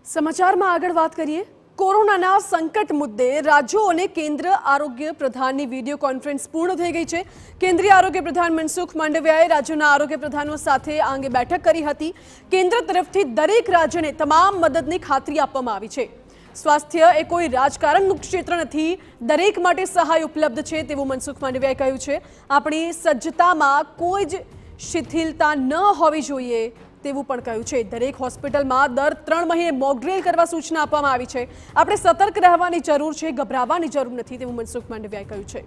સમાચારમાં આગળ વાત કરીએ કોરોનાના સંકટ મુદ્દે રાજ્યો અને કેન્દ્ર આરોગ્ય પ્રધાનની વિડિયો કોન્ફરન્સ પૂર્ણ થઈ ગઈ છે। કેન્દ્રીય આરોગ્ય પ્રધાન મનસુખ માંડવિયાએ રાજ્યોના આરોગ્ય પ્રધાનો સાથે આ અંગે બેઠક કરી હતી। કેન્દ્ર તરફથી દરેક રાજ્યને તમામ મદદની ખાતરી આપવામાં આવી છે। સ્વાસ્થ્ય એ કોઈ રાજકારણનું ક્ષેત્ર નથી, દરેક માટે સહાય ઉપલબ્ધ છે તેવું મનસુખ માંડવિયાએ કહ્યું છે। આપણી સજ્જતામાં કોઈ જ શિથિલતા ન હોવી જોઈએ તેવું પણ કહ્યું છે। દરેક હોસ્પિટલમાં દર 3 મહિને મોક ડ્રિલ કરવા સૂચના આપવામાં આવી છે। આપણે સતર્ક રહેવાની જરૂર છે, ગભરાવાની જરૂર નથી તેવું મનસુખ માંડવિયાએ કહ્યું છે।